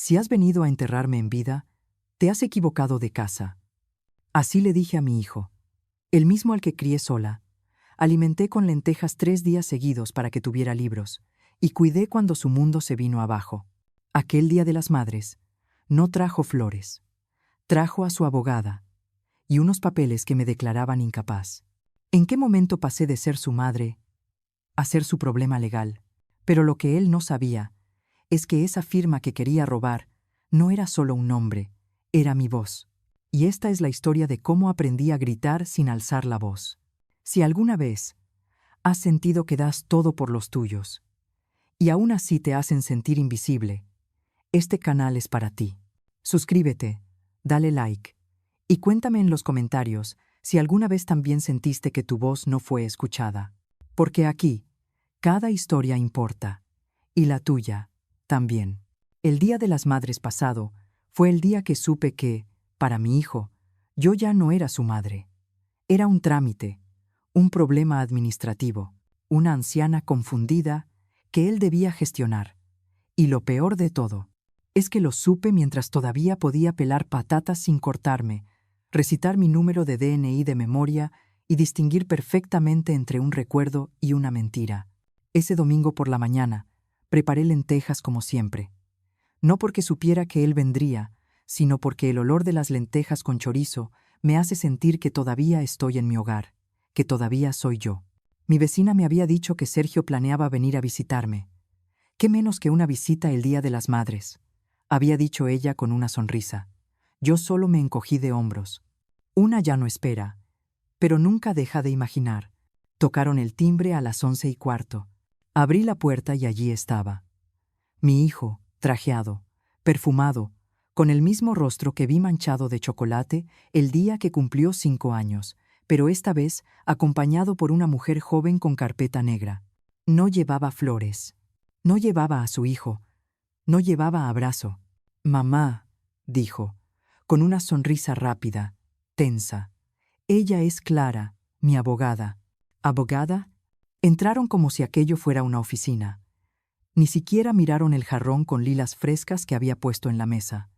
Si has venido a enterrarme en vida, te has equivocado de casa. Así le dije a mi hijo, el mismo al que crié sola. Alimenté con lentejas 3 días seguidos para que tuviera libros, y cuidé cuando su mundo se vino abajo. Aquel Día de las Madres, no trajo flores. Trajo a su abogada y unos papeles que me declaraban incapaz. ¿En qué momento pasé de ser su madre a ser su problema legal? Pero lo que él no sabía es que esa firma que quería robar no era solo un nombre, era mi voz. Y esta es la historia de cómo aprendí a gritar sin alzar la voz. Si alguna vez has sentido que das todo por los tuyos, y aún así te hacen sentir invisible, este canal es para ti. Suscríbete, dale like, y cuéntame en los comentarios si alguna vez también sentiste que tu voz no fue escuchada. Porque aquí, cada historia importa, y la tuya también. El Día de las Madres pasado fue el día que supe que, para mi hijo, yo ya no era su madre. Era un trámite, un problema administrativo, una anciana confundida que él debía gestionar. Y lo peor de todo es que lo supe mientras todavía podía pelar patatas sin cortarme, recitar mi número de DNI de memoria y distinguir perfectamente entre un recuerdo y una mentira. Ese domingo por la mañana, preparé lentejas como siempre. No porque supiera que él vendría, sino porque el olor de las lentejas con chorizo me hace sentir que todavía estoy en mi hogar, que todavía soy yo. Mi vecina me había dicho que Sergio planeaba venir a visitarme. ¿Qué menos que una visita el Día de las Madres?, había dicho ella con una sonrisa. Yo solo me encogí de hombros. Una ya no espera, pero nunca deja de imaginar. Tocaron el timbre a las 11:15. Abrí la puerta y allí estaba. Mi hijo, trajeado, perfumado, con el mismo rostro que vi manchado de chocolate el día que cumplió 5 años, pero esta vez acompañado por una mujer joven con carpeta negra. No llevaba flores. No llevaba a su hijo. No llevaba abrazo. Mamá, dijo, con una sonrisa rápida, tensa. Ella es Clara, mi abogada. ¿Abogada? Entraron como si aquello fuera una oficina. Ni siquiera miraron el jarrón con lilas frescas que había puesto en la mesa.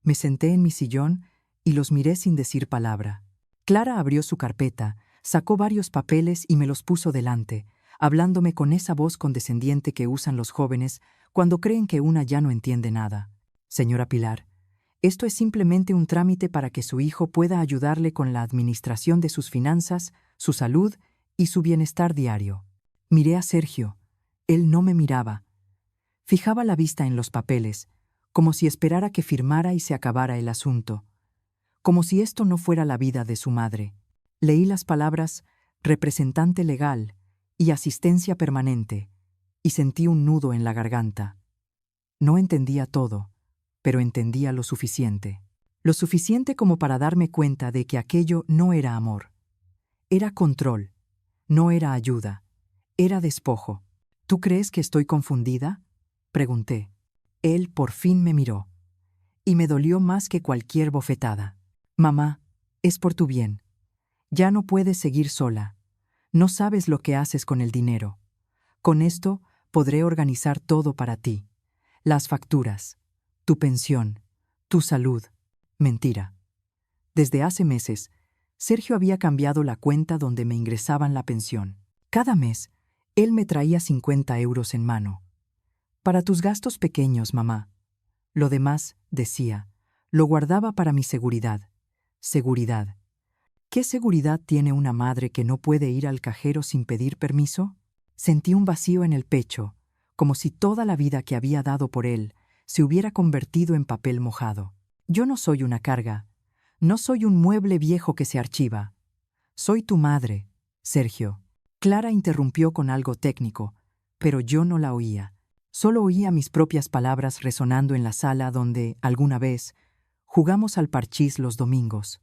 Me senté en mi sillón y los miré sin decir palabra. Clara abrió su carpeta, sacó varios papeles y me los puso delante, hablándome con esa voz condescendiente que usan los jóvenes cuando creen que una ya no entiende nada. Señora Pilar, esto es simplemente un trámite para que su hijo pueda ayudarle con la administración de sus finanzas, su salud y su bienestar diario. Miré a Sergio. Él no me miraba. Fijaba la vista en los papeles, como si esperara que firmara y se acabara el asunto. Como si esto no fuera la vida de su madre. Leí las palabras representante legal y asistencia permanente, y sentí un nudo en la garganta. No entendía todo, pero entendía lo suficiente. Lo suficiente como para darme cuenta de que aquello no era amor. Era control. No era ayuda. Era despojo. ¿Tú crees que estoy confundida?, pregunté. Él por fin me miró. Y me dolió más que cualquier bofetada. Mamá, es por tu bien. Ya no puedes seguir sola. No sabes lo que haces con el dinero. Con esto podré organizar todo para ti. Las facturas, tu pensión, tu salud. Mentira. Desde hace meses, Sergio había cambiado la cuenta donde me ingresaban la pensión. Cada mes, él me traía 50 euros en mano. Para tus gastos pequeños, mamá. Lo demás, decía, lo guardaba para mi seguridad. Seguridad. ¿Qué seguridad tiene una madre que no puede ir al cajero sin pedir permiso? Sentí un vacío en el pecho, como si toda la vida que había dado por él se hubiera convertido en papel mojado. Yo no soy una carga. No soy un mueble viejo que se archiva. Soy tu madre, Sergio. Clara interrumpió con algo técnico, pero yo no la oía. Solo oía mis propias palabras resonando en la sala donde, alguna vez, jugamos al parchís los domingos,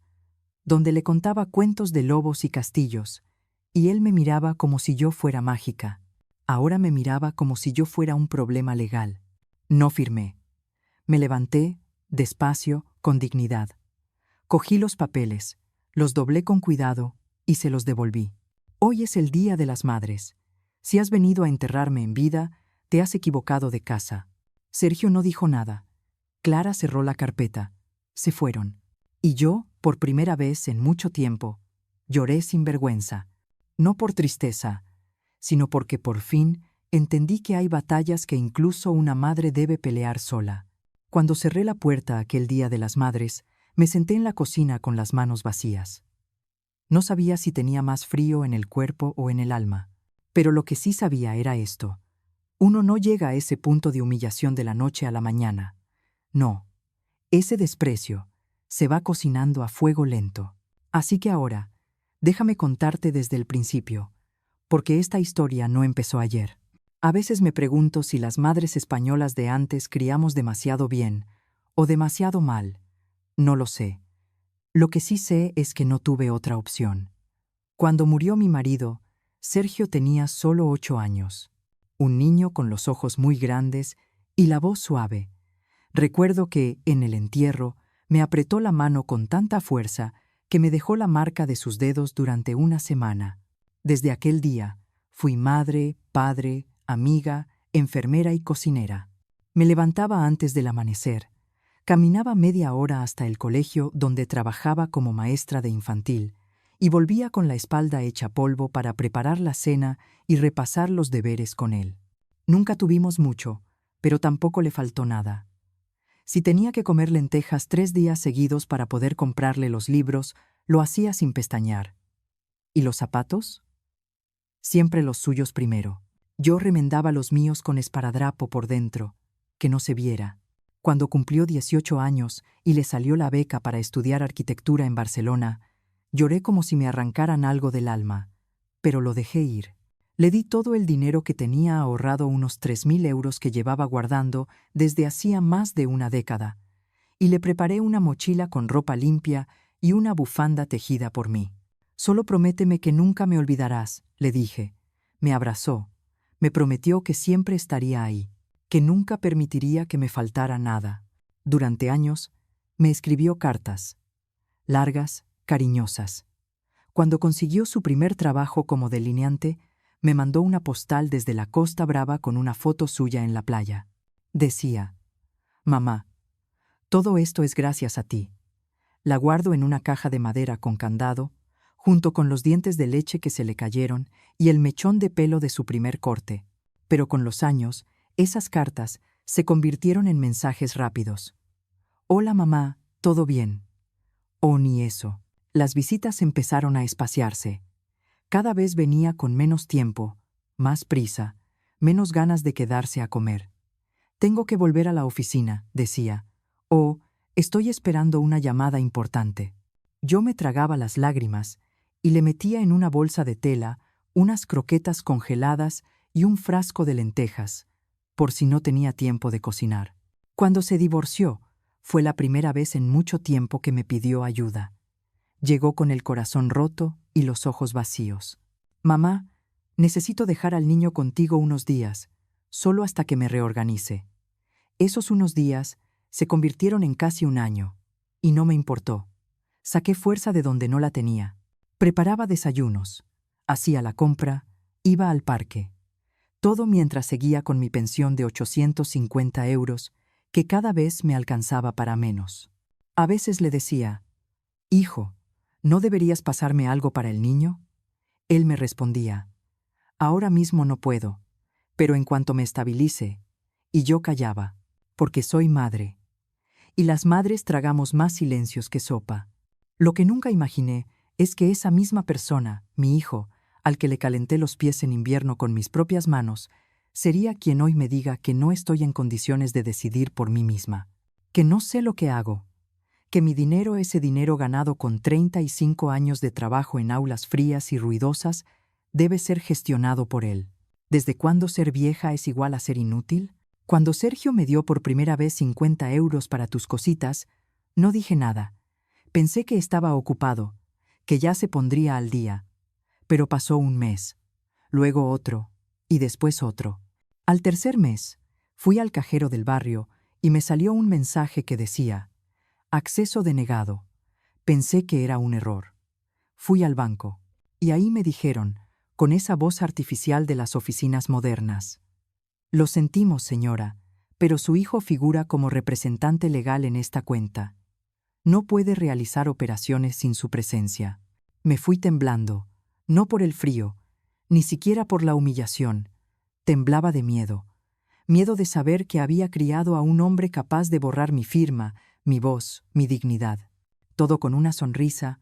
donde le contaba cuentos de lobos y castillos, y él me miraba como si yo fuera mágica. Ahora me miraba como si yo fuera un problema legal. No firmé. Me levanté, despacio, con dignidad. Cogí los papeles, los doblé con cuidado y se los devolví. Hoy es el Día de las Madres. Si has venido a enterrarme en vida, te has equivocado de casa. Sergio no dijo nada. Clara cerró la carpeta. Se fueron. Y yo, por primera vez en mucho tiempo, lloré sin vergüenza. No por tristeza, sino porque por fin entendí que hay batallas que incluso una madre debe pelear sola. Cuando cerré la puerta aquel Día de las Madres, me senté en la cocina con las manos vacías. No sabía si tenía más frío en el cuerpo o en el alma. Pero lo que sí sabía era esto. Uno no llega a ese punto de humillación de la noche a la mañana. No. Ese desprecio se va cocinando a fuego lento. Así que ahora, déjame contarte desde el principio, porque esta historia no empezó ayer. A veces me pregunto si las madres españolas de antes criamos demasiado bien o demasiado mal. No lo sé. Lo que sí sé es que no tuve otra opción. Cuando murió mi marido, Sergio tenía solo 8 años. Un niño con los ojos muy grandes y la voz suave. Recuerdo que, en el entierro, me apretó la mano con tanta fuerza que me dejó la marca de sus dedos durante una semana. Desde aquel día, fui madre, padre, amiga, enfermera y cocinera. Me levantaba antes del amanecer. Caminaba media hora hasta el colegio donde trabajaba como maestra de infantil y volvía con la espalda hecha polvo para preparar la cena y repasar los deberes con él. Nunca tuvimos mucho, pero tampoco le faltó nada. Si tenía que comer lentejas 3 días seguidos para poder comprarle los libros, lo hacía sin pestañear. ¿Y los zapatos? Siempre los suyos primero. Yo remendaba los míos con esparadrapo por dentro, que no se viera. Cuando cumplió 18 años y le salió la beca para estudiar arquitectura en Barcelona, lloré como si me arrancaran algo del alma, pero lo dejé ir. Le di todo el dinero que tenía ahorrado, unos 3.000 euros que llevaba guardando desde hacía más de una década, y le preparé una mochila con ropa limpia y una bufanda tejida por mí. «Solo prométeme que nunca me olvidarás», le dije. Me abrazó. Me prometió que siempre estaría ahí, que nunca permitiría que me faltara nada. Durante años, me escribió cartas, largas, cariñosas. Cuando consiguió su primer trabajo como delineante, me mandó una postal desde la Costa Brava con una foto suya en la playa. Decía: «Mamá, todo esto es gracias a ti». La guardo en una caja de madera con candado, junto con los dientes de leche que se le cayeron y el mechón de pelo de su primer corte. Pero con los años, esas cartas se convirtieron en mensajes rápidos. «Hola mamá, ¿todo bien?». Oh, ni eso. Las visitas empezaron a espaciarse. Cada vez venía con menos tiempo, más prisa, menos ganas de quedarse a comer. «Tengo que volver a la oficina», decía. «O estoy esperando una llamada importante». Yo me tragaba las lágrimas y le metía en una bolsa de tela unas croquetas congeladas y un frasco de lentejas, por si no tenía tiempo de cocinar. Cuando se divorció, fue la primera vez en mucho tiempo que me pidió ayuda. Llegó con el corazón roto y los ojos vacíos. «Mamá, necesito dejar al niño contigo unos días, solo hasta que me reorganice». Esos unos días se convirtieron en casi un año, y no me importó. Saqué fuerza de donde no la tenía. Preparaba desayunos, hacía la compra, iba al parque. Todo mientras seguía con mi pensión de 850 euros, que cada vez me alcanzaba para menos. A veces le decía: «Hijo, ¿no deberías pasarme algo para el niño?». Él me respondía: «Ahora mismo no puedo, pero en cuanto me estabilice». Y yo callaba, porque soy madre. Y las madres tragamos más silencios que sopa. Lo que nunca imaginé es que esa misma persona, mi hijo, al que le calenté los pies en invierno con mis propias manos, sería quien hoy me diga que no estoy en condiciones de decidir por mí misma, que no sé lo que hago, que mi dinero, ese dinero ganado con 35 años de trabajo en aulas frías y ruidosas, debe ser gestionado por él. ¿Desde cuándo ser vieja es igual a ser inútil? Cuando Sergio me dio por primera vez 50 euros para tus cositas, no dije nada. Pensé que estaba ocupado, que ya se pondría al día. Pero pasó un mes, luego otro, y después otro. Al tercer mes, fui al cajero del barrio y me salió un mensaje que decía: «Acceso denegado». Pensé que era un error. Fui al banco, y ahí me dijeron, con esa voz artificial de las oficinas modernas: «Lo sentimos, señora, pero su hijo figura como representante legal en esta cuenta. No puede realizar operaciones sin su presencia. Me fui temblando, no por el frío, ni siquiera por la humillación. Temblaba de miedo. Miedo de saber que había criado a un hombre capaz de borrar mi firma, mi voz, mi dignidad. Todo con una sonrisa,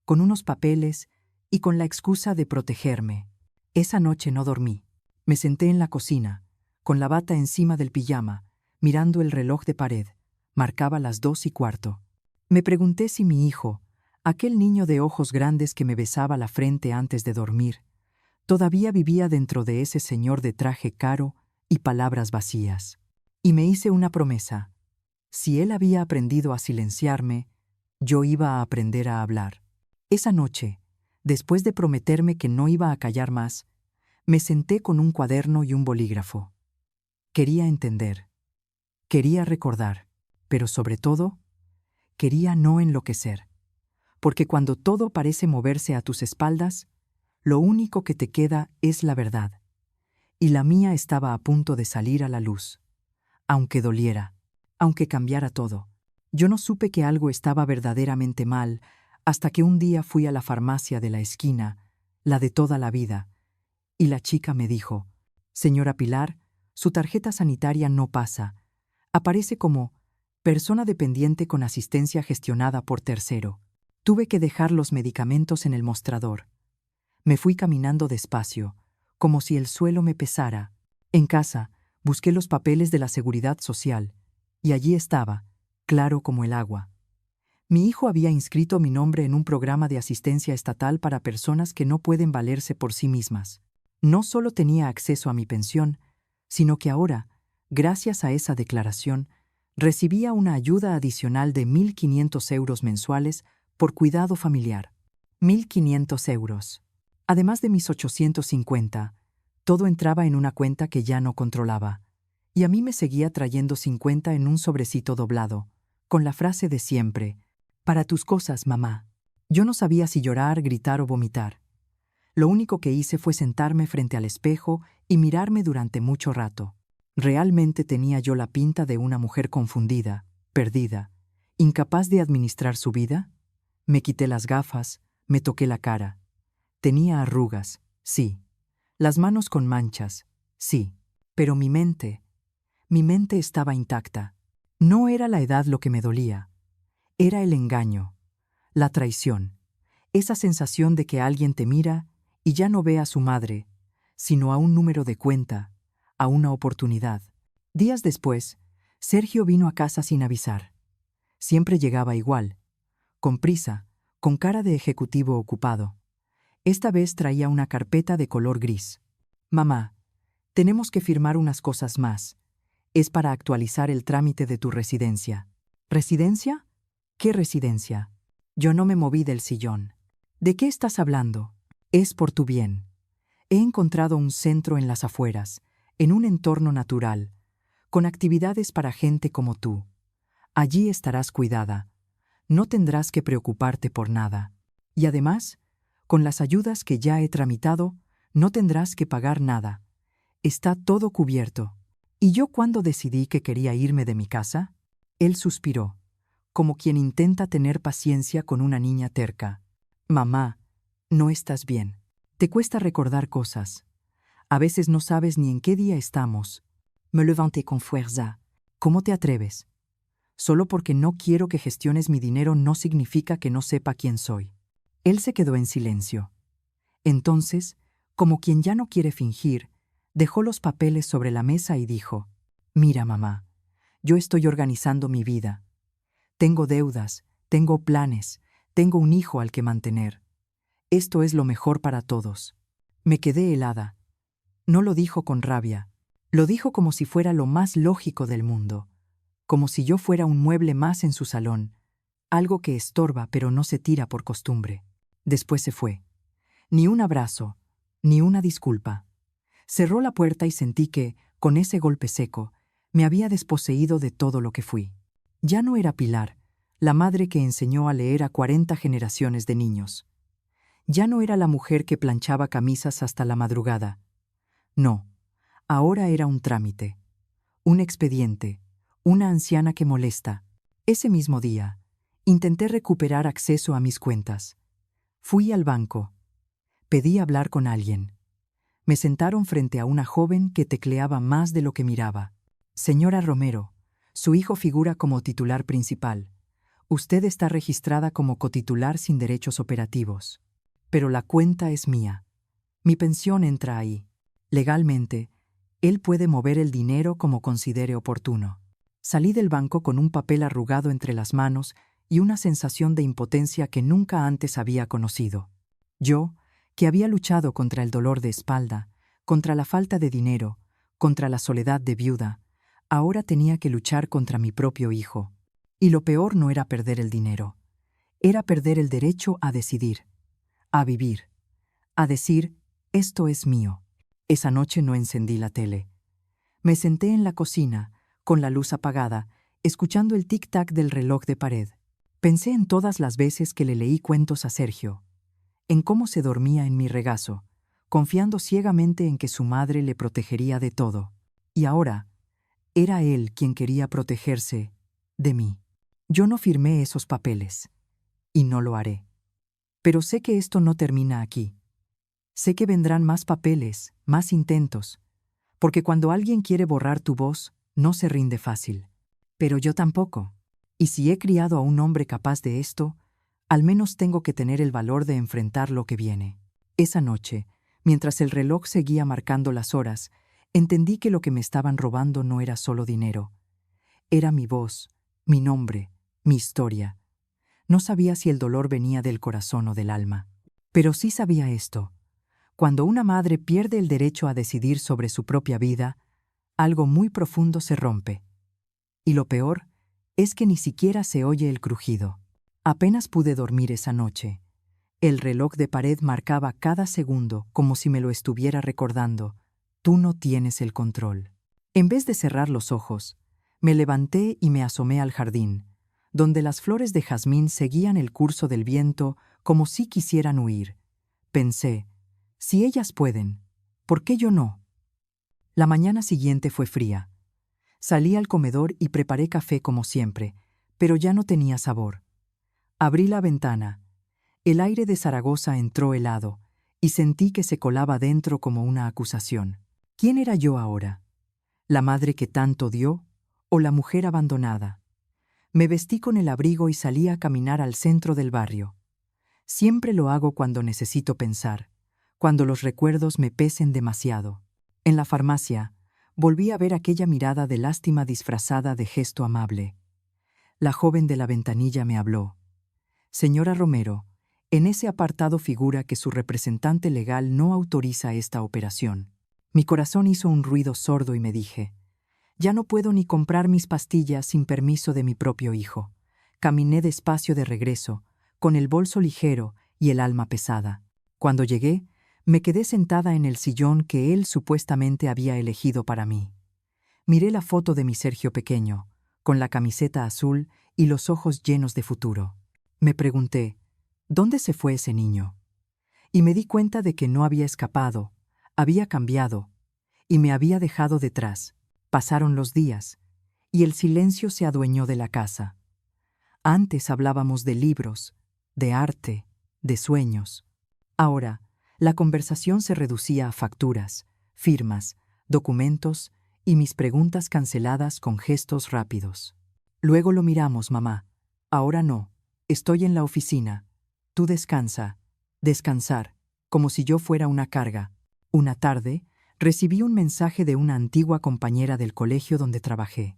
con unos papeles y con la excusa de protegerme. Esa noche no dormí. Me senté en la cocina, con la bata encima del pijama, mirando el reloj de pared. Marcaba las 2:15. Me pregunté si mi hijo, aquel niño de ojos grandes que me besaba la frente antes de dormir, todavía vivía dentro de ese señor de traje caro y palabras vacías. Y me hice una promesa. Si él había aprendido a silenciarme, yo iba a aprender a hablar. Esa noche, después de prometerme que no iba a callar más, me senté con un cuaderno y un bolígrafo. Quería entender. Quería recordar. Pero sobre todo, quería no enloquecer. Porque cuando todo parece moverse a tus espaldas, lo único que te queda es la verdad. Y la mía estaba a punto de salir a la luz. Aunque doliera, aunque cambiara todo. Yo no supe que algo estaba verdaderamente mal hasta que un día fui a la farmacia de la esquina, la de toda la vida, y la chica me dijo: «Señora Pilar, su tarjeta sanitaria no pasa. Aparece como persona dependiente con asistencia gestionada por tercero». Tuve que dejar los medicamentos en el mostrador. Me fui caminando despacio, como si el suelo me pesara. En casa, busqué los papeles de la Seguridad Social, y allí estaba, claro como el agua. Mi hijo había inscrito mi nombre en un programa de asistencia estatal para personas que no pueden valerse por sí mismas. No solo tenía acceso a mi pensión, sino que ahora, gracias a esa declaración, recibía una ayuda adicional de 1.500 euros mensuales por cuidado familiar. 1.500 euros. Además de mis 850, todo entraba en una cuenta que ya no controlaba. Y a mí me seguía trayendo 50 en un sobrecito doblado, con la frase de siempre: «Para tus cosas, mamá». Yo no sabía si llorar, gritar o vomitar. Lo único que hice fue sentarme frente al espejo y mirarme durante mucho rato. ¿Realmente tenía yo la pinta de una mujer confundida, perdida, incapaz de administrar su vida? Me quité las gafas, me toqué la cara. Tenía arrugas, sí. Las manos con manchas, sí. Pero mi mente estaba intacta. No era la edad lo que me dolía. Era el engaño, la traición, esa sensación de que alguien te mira y ya no ve a su madre, sino a un número de cuenta, a una oportunidad. Días después, Sergio vino a casa sin avisar. Siempre llegaba igual, con prisa, con cara de ejecutivo ocupado. Esta vez traía una carpeta de color gris. «Mamá, tenemos que firmar unas cosas más. Es para actualizar el trámite de tu residencia». «¿Residencia? ¿Qué residencia?» Yo no me moví del sillón. «¿De qué estás hablando?» «Es por tu bien. He encontrado un centro en las afueras, en un entorno natural, con actividades para gente como tú. Allí estarás cuidada. No tendrás que preocuparte por nada. Y además, con las ayudas que ya he tramitado, no tendrás que pagar nada. Está todo cubierto». ¿Y yo cuándo decidí que quería irme de mi casa? Él suspiró, como quien intenta tener paciencia con una niña terca. «Mamá, no estás bien. Te cuesta recordar cosas. A veces no sabes ni en qué día estamos». Me levanté con fuerza. «¿Cómo te atreves? Solo porque no quiero que gestiones mi dinero no significa que no sepa quién soy». Él se quedó en silencio. Entonces, como quien ya no quiere fingir, dejó los papeles sobre la mesa y dijo: «Mira, mamá, yo estoy organizando mi vida. Tengo deudas, tengo planes, tengo un hijo al que mantener. Esto es lo mejor para todos». Me quedé helada. No lo dijo con rabia. Lo dijo como si fuera lo más lógico del mundo. Como si yo fuera un mueble más en su salón, algo que estorba pero no se tira por costumbre. Después se fue. Ni un abrazo, ni una disculpa. Cerró la puerta y sentí que, con ese golpe seco, me había desposeído de todo lo que fui. Ya no era Pilar, la madre que enseñó a leer a 40 generaciones de niños. Ya no era la mujer que planchaba camisas hasta la madrugada. No, ahora era un trámite. un expediente, una anciana que molesta. Ese mismo día, intenté recuperar acceso a mis cuentas. Fui al banco. Pedí hablar con alguien. Me sentaron frente a una joven que tecleaba más de lo que miraba. Señora Romero, su hijo figura como titular principal. Usted está registrada como cotitular sin derechos operativos. Pero la cuenta es mía. Mi pensión entra ahí. Legalmente, él puede mover el dinero como considere oportuno. Salí del banco con un papel arrugado entre las manos y una sensación de impotencia que nunca antes había conocido. Yo, que había luchado contra el dolor de espalda, contra la falta de dinero, contra la soledad de viuda, ahora tenía que luchar contra mi propio hijo. Y lo peor no era perder el dinero, era perder el derecho a decidir, a vivir, a decir, esto es mío. Esa noche no encendí la tele. Me senté en la cocina, con la luz apagada, escuchando el tic-tac del reloj de pared. Pensé en todas las veces que le leí cuentos a Sergio, en cómo se dormía en mi regazo, confiando ciegamente en que su madre le protegería de todo. Y ahora, era él quien quería protegerse de mí. Yo no firmé esos papeles, y no lo haré. Pero sé que esto no termina aquí. Sé que vendrán más papeles, más intentos, porque cuando alguien quiere borrar tu voz, no se rinde fácil. Pero yo tampoco. Y si he criado a un hombre capaz de esto, al menos tengo que tener el valor de enfrentar lo que viene. Esa noche, mientras el reloj seguía marcando las horas, entendí que lo que me estaban robando no era solo dinero. Era mi voz, mi nombre, mi historia. No sabía si el dolor venía del corazón o del alma. Pero sí sabía esto. Cuando una madre pierde el derecho a decidir sobre su propia vida, algo muy profundo se rompe. Y lo peor es que ni siquiera se oye el crujido. Apenas pude dormir esa noche. El reloj de pared marcaba cada segundo como si me lo estuviera recordando. Tú no tienes el control. En vez de cerrar los ojos, me levanté y me asomé al jardín, donde las flores de jazmín seguían el curso del viento como si quisieran huir. Pensé, si ellas pueden, ¿por qué yo no? La mañana siguiente fue fría. Salí al comedor y preparé café como siempre, pero ya no tenía sabor. Abrí la ventana. El aire de Zaragoza entró helado, y sentí que se colaba dentro como una acusación. ¿Quién era yo ahora? ¿La madre que tanto dio o la mujer abandonada? Me vestí con el abrigo y salí a caminar al centro del barrio. Siempre lo hago cuando necesito pensar, cuando los recuerdos me pesen demasiado. En la farmacia, volví a ver aquella mirada de lástima disfrazada de gesto amable. La joven de la ventanilla me habló. Señora Romero, en ese apartado figura que su representante legal no autoriza esta operación. Mi corazón hizo un ruido sordo y me dije, ya no puedo ni comprar mis pastillas sin permiso de mi propio hijo. Caminé despacio de regreso, con el bolso ligero y el alma pesada. Cuando llegué, me quedé sentada en el sillón que él supuestamente había elegido para mí. Miré la foto de mi Sergio pequeño, con la camiseta azul y los ojos llenos de futuro. Me pregunté, ¿dónde se fue ese niño? Y me di cuenta de que no había escapado, había cambiado, y me había dejado detrás. Pasaron los días, y el silencio se adueñó de la casa. Antes hablábamos de libros, de arte, de sueños. Ahora, la conversación se reducía a facturas, firmas, documentos y mis preguntas canceladas con gestos rápidos. Luego lo miramos, mamá. Ahora no. Estoy en la oficina. Tú descansa. Descansar, como si yo fuera una carga. Una tarde, recibí un mensaje de una antigua compañera del colegio donde trabajé.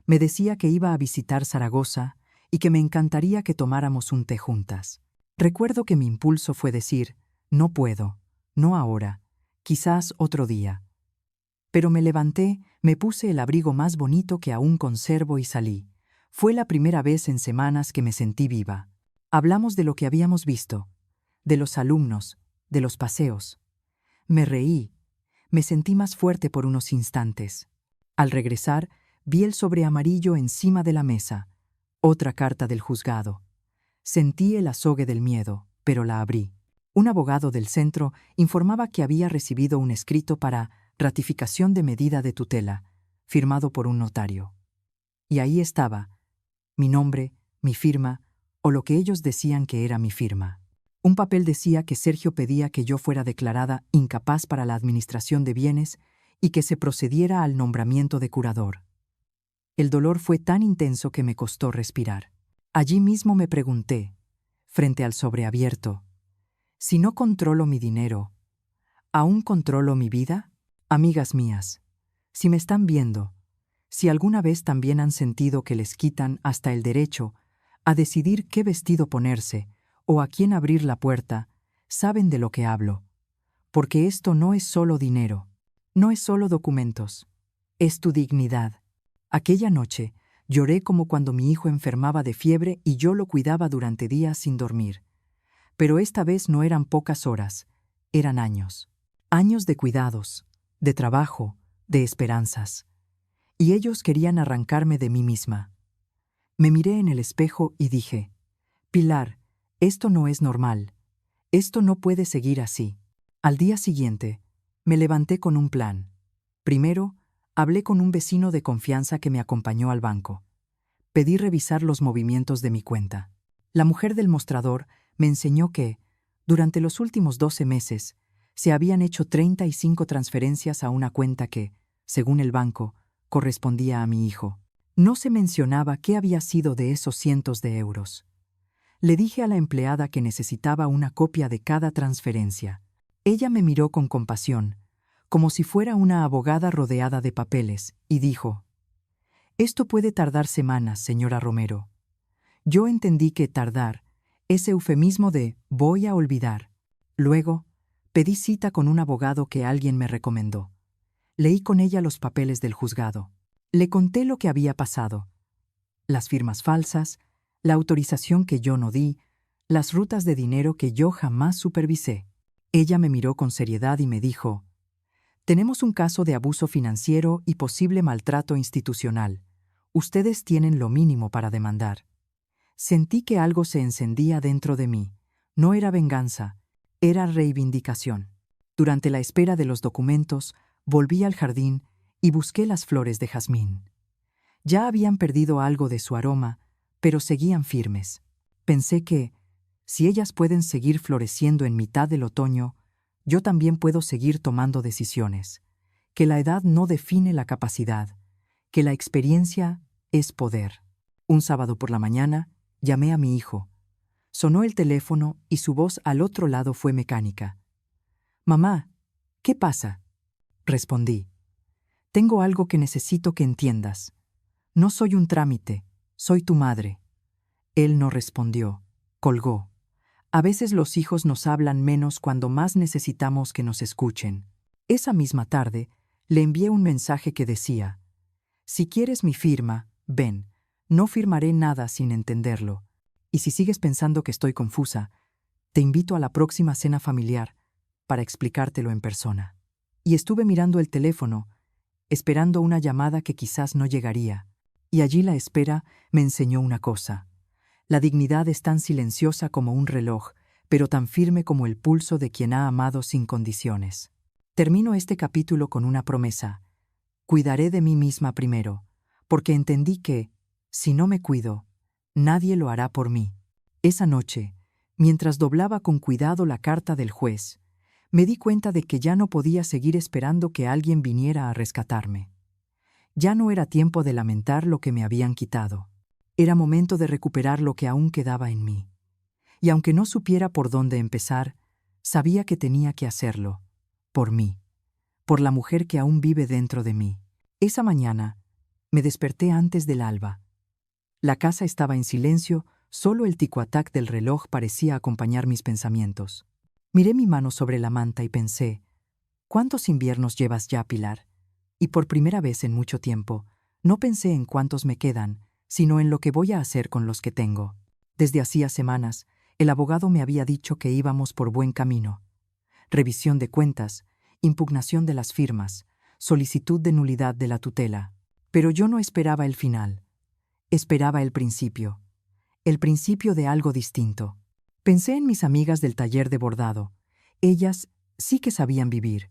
Me decía que iba a visitar Zaragoza y que me encantaría que tomáramos un té juntas. Recuerdo que mi impulso fue decir, no puedo, no ahora, quizás otro día. Pero me levanté, me puse el abrigo más bonito que aún conservo y salí. Fue la primera vez en semanas que me sentí viva. Hablamos de lo que habíamos visto, de los alumnos, de los paseos. Me reí, me sentí más fuerte por unos instantes. Al regresar, vi el sobre amarillo encima de la mesa, otra carta del juzgado. Sentí el azogue del miedo, pero la abrí. Un abogado del centro informaba que había recibido un escrito para ratificación de medida de tutela, firmado por un notario. Y ahí estaba, mi nombre, mi firma, o lo que ellos decían que era mi firma. Un papel decía que Sergio pedía que yo fuera declarada incapaz para la administración de bienes y que se procediera al nombramiento de curador. El dolor fue tan intenso que me costó respirar. Allí mismo me pregunté, frente al sobreabierto, si no controlo mi dinero, ¿aún controlo mi vida? Amigas mías, si me están viendo, si alguna vez también han sentido que les quitan hasta el derecho a decidir qué vestido ponerse o a quién abrir la puerta, saben de lo que hablo. Porque esto no es solo dinero, no es solo documentos, es tu dignidad. Aquella noche lloré como cuando mi hijo enfermaba de fiebre y yo lo cuidaba durante días sin dormir. Pero esta vez no eran pocas horas, eran años. Años de cuidados, de trabajo, de esperanzas. Y ellos querían arrancarme de mí misma. Me miré en el espejo y dije, Pilar, esto no es normal. Esto no puede seguir así. Al día siguiente, me levanté con un plan. Primero, hablé con un vecino de confianza que me acompañó al banco. Pedí revisar los movimientos de mi cuenta. La mujer del mostrador me enseñó que, durante los últimos 12 meses, se habían hecho 35 transferencias a una cuenta que, según el banco, correspondía a mi hijo. No se mencionaba qué había sido de esos cientos de euros. Le dije a la empleada que necesitaba una copia de cada transferencia. Ella me miró con compasión, como si fuera una abogada rodeada de papeles, y dijo, «Esto puede tardar semanas, señora Romero». Yo entendí que tardar es eufemismo de «voy a olvidar». Luego, pedí cita con un abogado que alguien me recomendó. Leí con ella los papeles del juzgado. Le conté lo que había pasado. Las firmas falsas, la autorización que yo no di, las rutas de dinero que yo jamás supervisé. Ella me miró con seriedad y me dijo, «Tenemos un caso de abuso financiero y posible maltrato institucional. Ustedes tienen lo mínimo para demandar». Sentí que algo se encendía dentro de mí. No era venganza, era reivindicación. Durante la espera de los documentos, volví al jardín y busqué las flores de jazmín. Ya habían perdido algo de su aroma, pero seguían firmes. Pensé que, si ellas pueden seguir floreciendo en mitad del otoño, yo también puedo seguir tomando decisiones. Que la edad no define la capacidad, que la experiencia es poder. Un sábado por la mañana, llamé a mi hijo. Sonó el teléfono y su voz al otro lado fue mecánica. «Mamá, ¿qué pasa?», respondí. «Tengo algo que necesito que entiendas. No soy un trámite, soy tu madre». Él no respondió, colgó. A veces los hijos nos hablan menos cuando más necesitamos que nos escuchen. Esa misma tarde, le envié un mensaje que decía, «Si quieres mi firma, ven, no firmaré nada sin entenderlo. Y si sigues pensando que estoy confusa, te invito a la próxima cena familiar para explicártelo en persona». Y estuve mirando el teléfono, esperando una llamada que quizás no llegaría. Y allí la espera me enseñó una cosa. La dignidad es tan silenciosa como un reloj, pero tan firme como el pulso de quien ha amado sin condiciones. Termino este capítulo con una promesa. Cuidaré de mí misma primero, porque entendí que, si no me cuido, nadie lo hará por mí. Esa noche, mientras doblaba con cuidado la carta del juez, me di cuenta de que ya no podía seguir esperando que alguien viniera a rescatarme. Ya no era tiempo de lamentar lo que me habían quitado. Era momento de recuperar lo que aún quedaba en mí. Y aunque no supiera por dónde empezar, sabía que tenía que hacerlo. Por mí. Por la mujer que aún vive dentro de mí. Esa mañana, me desperté antes del alba. La casa estaba en silencio, solo el ticuatac del reloj parecía acompañar mis pensamientos. Miré mi mano sobre la manta y pensé, ¿cuántos inviernos llevas ya, Pilar? Y por primera vez en mucho tiempo, no pensé en cuántos me quedan, sino en lo que voy a hacer con los que tengo. Desde hacía semanas, el abogado me había dicho que íbamos por buen camino. Revisión de cuentas, impugnación de las firmas, solicitud de nulidad de la tutela. Pero yo no esperaba el final. Esperaba el principio de algo distinto. Pensé en mis amigas del taller de bordado. Ellas sí que sabían vivir.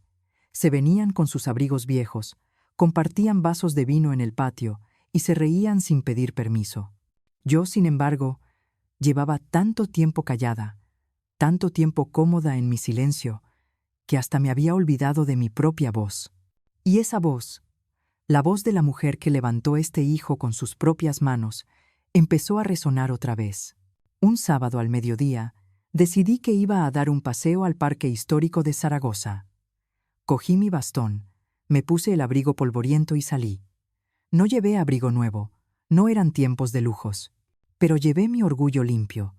Se venían con sus abrigos viejos, Compartían vasos de vino en el patio y se reían sin pedir permiso. Yo, sin embargo, llevaba tanto tiempo callada, tanto tiempo cómoda en mi silencio, que hasta me había olvidado de mi propia voz. Y esa voz, la voz de la mujer que levantó este hijo con sus propias manos, empezó a resonar otra vez. Un sábado al mediodía, decidí que iba a dar un paseo al Parque Histórico de Zaragoza. Cogí mi bastón, me puse el abrigo polvoriento y salí. No llevé abrigo nuevo, no eran tiempos de lujos, pero llevé mi orgullo limpio.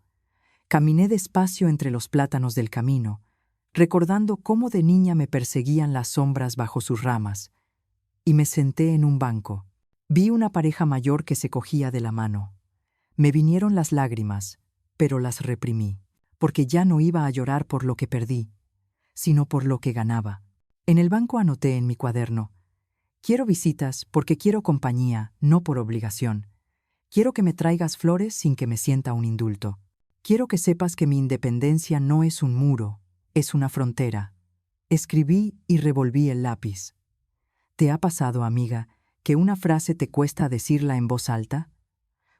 Caminé despacio entre los plátanos del camino, recordando cómo de niña me perseguían las sombras bajo sus ramas, y me senté en un banco. Vi una pareja mayor que se cogía de la mano. Me vinieron las lágrimas, pero las reprimí, porque ya no iba a llorar por lo que perdí, sino por lo que ganaba. En el banco anoté en mi cuaderno: quiero visitas porque quiero compañía, no por obligación. Quiero que me traigas flores sin que me sienta un indulto. Quiero que sepas que mi independencia no es un muro, es una frontera. Escribí y revolví el lápiz. ¿Te ha pasado, amiga, que una frase te cuesta decirla en voz alta?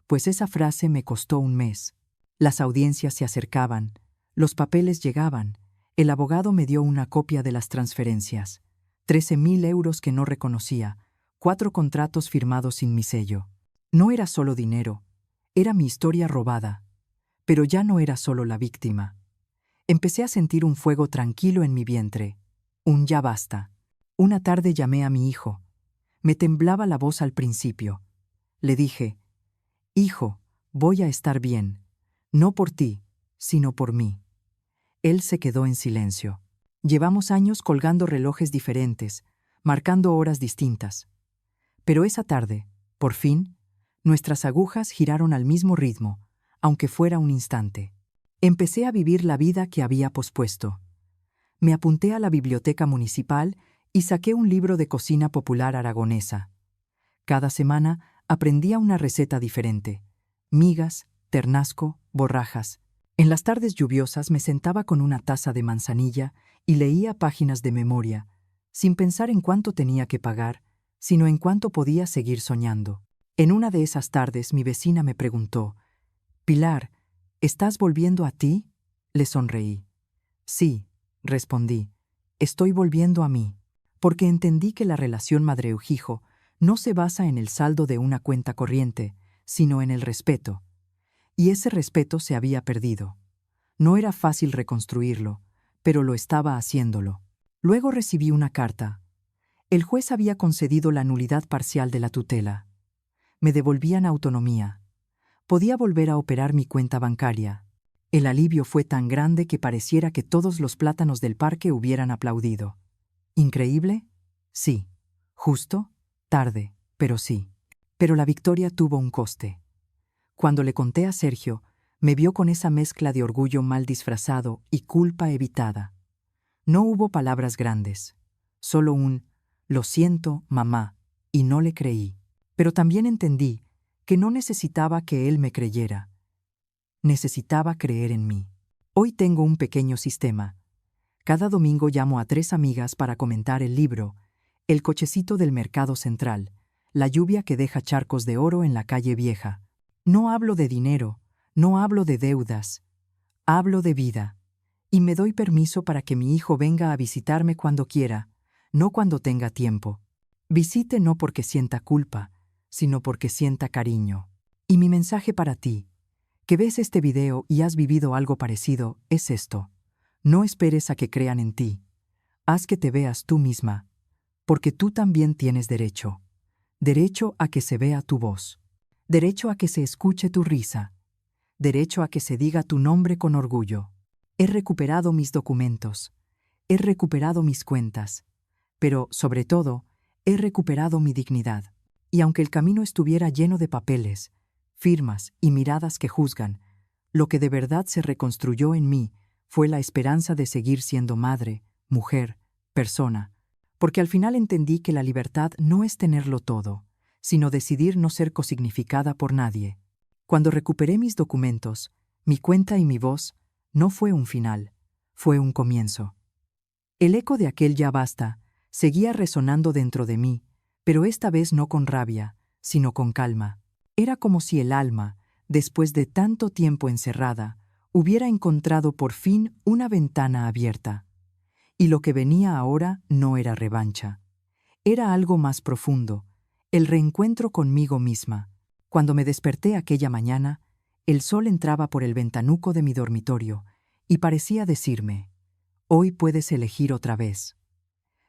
Pues esa frase me costó un mes. Las audiencias se acercaban, los papeles llegaban, el abogado me dio una copia de las transferencias, 13.000 euros que no reconocía, 4 contratos firmados sin mi sello. No era solo dinero, era mi historia robada. Pero ya no era solo la víctima. Empecé a sentir un fuego tranquilo en mi vientre, un ya basta. Una tarde llamé a mi hijo. Me temblaba la voz al principio. Le dije: hijo, voy a estar bien, no por ti, sino por mí. Él se quedó en silencio. Llevamos años colgando relojes diferentes, marcando horas distintas. Pero esa tarde, por fin, nuestras agujas giraron al mismo ritmo, aunque fuera un instante. Empecé a vivir la vida que había pospuesto. Me apunté a la biblioteca municipal y saqué un libro de cocina popular aragonesa. Cada semana aprendía una receta diferente: migas, ternasco, borrajas. En las tardes lluviosas me sentaba con una taza de manzanilla y leía páginas de memoria, sin pensar en cuánto tenía que pagar, sino en cuánto podía seguir soñando. En una de esas tardes mi vecina me preguntó: «Pilar, ¿estás volviendo a ti?». Le sonreí. «Sí», respondí, «estoy volviendo a mí», porque entendí que la relación madre-hijo no se basa en el saldo de una cuenta corriente, sino en el respeto. Y ese respeto se había perdido. No era fácil reconstruirlo, pero lo estaba haciéndolo. Luego recibí una carta. El juez había concedido la nulidad parcial de la tutela. Me devolvían autonomía. Podía volver a operar mi cuenta bancaria. El alivio fue tan grande que pareciera que todos los plátanos del parque hubieran aplaudido. ¿Increíble? Sí. ¿Justo? Tarde, pero sí. Pero la victoria tuvo un coste. Cuando le conté a Sergio, me vio con esa mezcla de orgullo mal disfrazado y culpa evitada. No hubo palabras grandes, solo un «lo siento, mamá», y no le creí. Pero también entendí que no necesitaba que él me creyera. Necesitaba creer en mí. Hoy tengo un pequeño sistema. Cada domingo llamo a 3 amigas para comentar el libro, El cochecito del mercado central, la lluvia que deja charcos de oro en la calle vieja. No hablo de dinero, no hablo de deudas, hablo de vida. Y me doy permiso para que mi hijo venga a visitarme cuando quiera, no cuando tenga tiempo. Visite no porque sienta culpa, sino porque sienta cariño. Y mi mensaje para ti, que ves este video y has vivido algo parecido, es esto: no esperes a que crean en ti. Haz que te veas tú misma, porque tú también tienes derecho. Derecho a que se vea tu voz. Derecho a que se escuche tu risa. Derecho a que se diga tu nombre con orgullo. He recuperado mis documentos. He recuperado mis cuentas. Pero, sobre todo, he recuperado mi dignidad. Y aunque el camino estuviera lleno de papeles, firmas y miradas que juzgan, lo que de verdad se reconstruyó en mí fue la esperanza de seguir siendo madre, mujer, persona, porque al final entendí que la libertad no es tenerlo todo, sino decidir no ser cosignificada por nadie. Cuando recuperé mis documentos, mi cuenta y mi voz, no fue un final, fue un comienzo. El eco de aquel ya basta seguía resonando dentro de mí, Pero esta vez no con rabia, sino con calma. Era como si el alma, después de tanto tiempo encerrada, hubiera encontrado por fin una ventana abierta. Y lo que venía ahora no era revancha. Era algo más profundo, el reencuentro conmigo misma. Cuando me desperté aquella mañana, el sol entraba por el ventanuco de mi dormitorio y parecía decirme: «Hoy puedes elegir otra vez».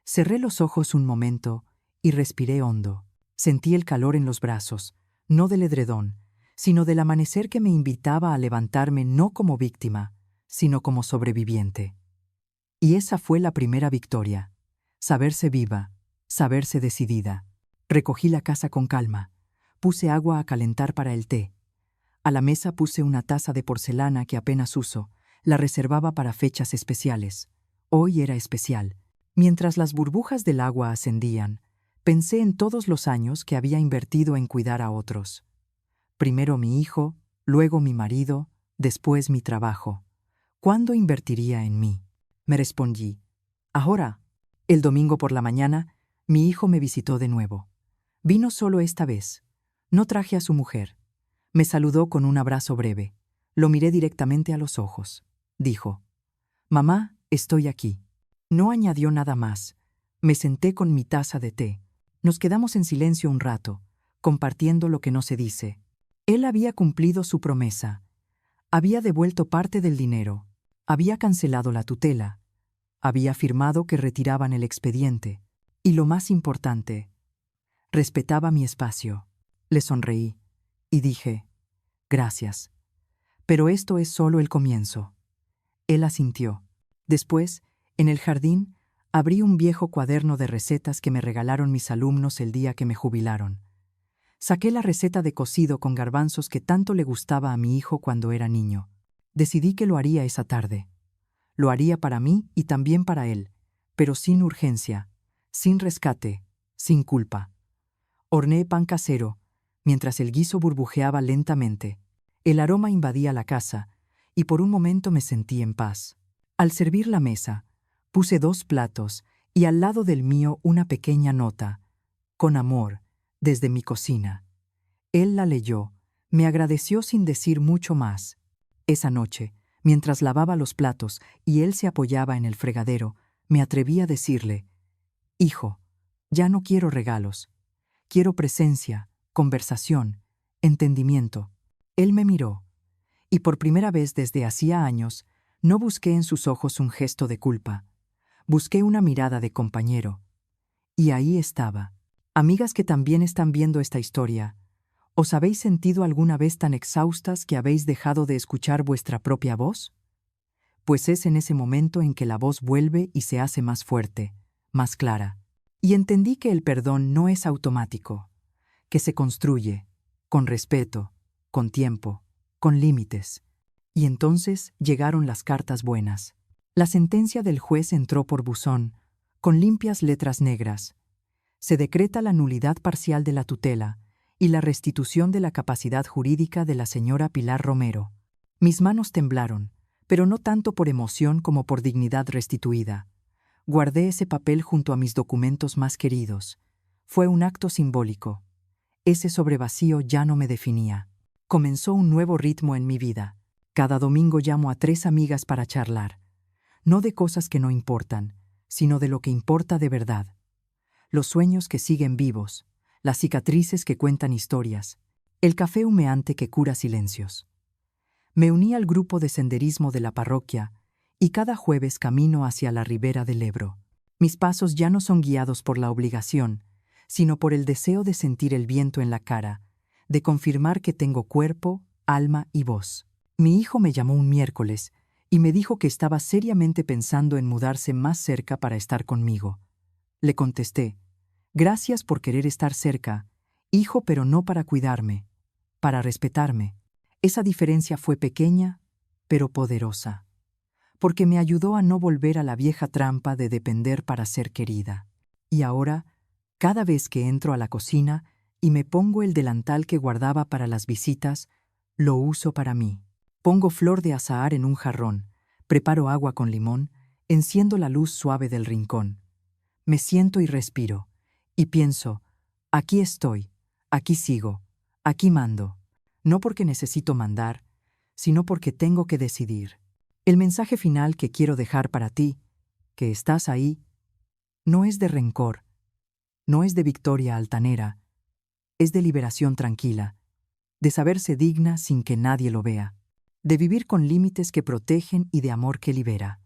Cerré los ojos un momento y respiré hondo. Sentí el calor en los brazos, no del edredón, sino del amanecer que me invitaba a levantarme no como víctima, sino como sobreviviente. Y esa fue la primera victoria: saberse viva, saberse decidida. Recogí la casa con calma. Puse agua a calentar para el té. A la mesa puse una taza de porcelana que apenas uso. La reservaba para fechas especiales. Hoy era especial. Mientras las burbujas del agua ascendían, pensé en todos los años que había invertido en cuidar a otros. Primero mi hijo, luego mi marido, después mi trabajo. ¿Cuándo invertiría en mí? Me respondí: ahora. El domingo por la mañana, mi hijo me visitó de nuevo. Vino solo esta vez. No traje a su mujer. Me saludó con un abrazo breve. Lo miré directamente a los ojos. Dijo: «Mamá, estoy aquí». No añadió nada más. Me senté con mi taza de té. Nos quedamos en silencio un rato, compartiendo lo que no se dice. Él había cumplido su promesa. Había devuelto parte del dinero. Había cancelado la tutela. Había afirmado que retiraban el expediente. Y lo más importante, respetaba mi espacio. Le sonreí y dije: «Gracias. Pero esto es solo el comienzo». Él asintió. Después, en el jardín, abrí un viejo cuaderno de recetas que me regalaron mis alumnos el día que me jubilaron. Saqué la receta de cocido con garbanzos que tanto le gustaba a mi hijo cuando era niño. Decidí que lo haría esa tarde. Lo haría para mí y también para él, pero sin urgencia, sin rescate, sin culpa. Horneé pan casero, mientras el guiso burbujeaba lentamente. El aroma invadía la casa, y por un momento me sentí en paz. Al servir la mesa, puse 2 platos y al lado del mío una pequeña nota: «Con amor, desde mi cocina». Él la leyó, me agradeció sin decir mucho más. Esa noche, mientras lavaba los platos y él se apoyaba en el fregadero, me atreví a decirle: «Hijo, ya no quiero regalos. Quiero presencia, conversación, entendimiento». Él me miró, y por primera vez desde hacía años, no busqué en sus ojos un gesto de culpa. Busqué una mirada de compañero. Y ahí estaba. Amigas que también están viendo esta historia, ¿os habéis sentido alguna vez tan exhaustas que habéis dejado de escuchar vuestra propia voz? Pues es en ese momento en que la voz vuelve y se hace más fuerte, más clara. Y entendí que el perdón no es automático, que se construye, con respeto, con tiempo, con límites. Y entonces llegaron las cartas buenas. La sentencia del juez entró por buzón, con limpias letras negras. Se decreta la nulidad parcial de la tutela y la restitución de la capacidad jurídica de la señora Pilar Romero. Mis manos temblaron, pero no tanto por emoción como por dignidad restituida. Guardé ese papel junto a mis documentos más queridos. Fue un acto simbólico. Ese sobrevacío ya no me definía. Comenzó un nuevo ritmo en mi vida. Cada domingo llamo a 3 amigas para charlar. No de cosas que no importan, sino de lo que importa de verdad. Los sueños que siguen vivos, las cicatrices que cuentan historias, el café humeante que cura silencios. Me uní al grupo de senderismo de la parroquia y cada jueves camino hacia la ribera del Ebro. Mis pasos ya no son guiados por la obligación, sino por el deseo de sentir el viento en la cara, de confirmar que tengo cuerpo, alma y voz. Mi hijo me llamó un miércoles y me dijo que estaba seriamente pensando en mudarse más cerca para estar conmigo. Le contesté: «Gracias por querer estar cerca, hijo, pero no para cuidarme, para respetarme». Esa diferencia fue pequeña, pero poderosa, porque me ayudó a no volver a la vieja trampa de depender para ser querida. Y ahora, cada vez que entro a la cocina y me pongo el delantal que guardaba para las visitas, lo uso para mí. Pongo flor de azahar en un jarrón, preparo agua con limón, enciendo la luz suave del rincón. Me siento y respiro, y pienso: Aquí estoy, aquí sigo, aquí mando. No porque necesito mandar, sino porque tengo que decidir. El mensaje final que quiero dejar para ti, que estás ahí, no es de rencor, no es de victoria altanera, es de liberación tranquila, de saberse digna sin que nadie lo vea, de vivir con límites que protegen y de amor que libera,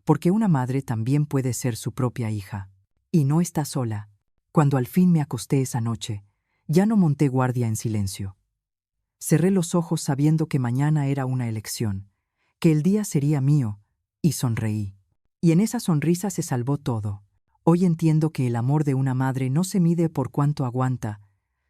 porque una madre también puede ser su propia hija. Y no está sola. Cuando al fin me acosté esa noche, ya no monté guardia en silencio. Cerré los ojos sabiendo que mañana era una elección, que el día sería mío, y sonreí. Y en esa sonrisa se salvó todo. Hoy entiendo que el amor de una madre no se mide por cuánto aguanta,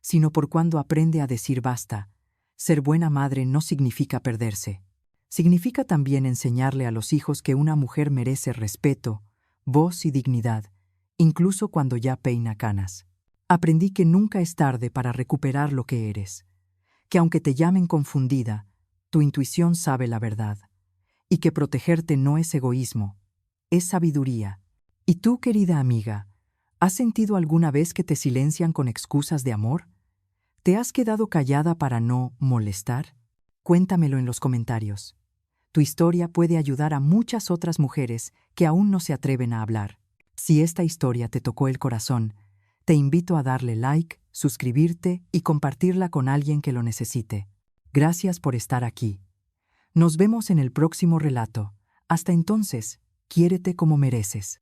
sino por cuándo aprende a decir basta. Ser buena madre no significa perderse. Significa también enseñarle a los hijos que una mujer merece respeto, voz y dignidad, incluso cuando ya peina canas. Aprendí que nunca es tarde para recuperar lo que eres, que aunque te llamen confundida, tu intuición sabe la verdad, y que protegerte no es egoísmo, es sabiduría. ¿Y tú, querida amiga, has sentido alguna vez que te silencian con excusas de amor? ¿Te has quedado callada para no molestar? Cuéntamelo en los comentarios. Tu historia puede ayudar a muchas otras mujeres que aún no se atreven a hablar. Si esta historia te tocó el corazón, te invito a darle like, suscribirte y compartirla con alguien que lo necesite. Gracias por estar aquí. Nos vemos en el próximo relato. Hasta entonces, quiérete como mereces.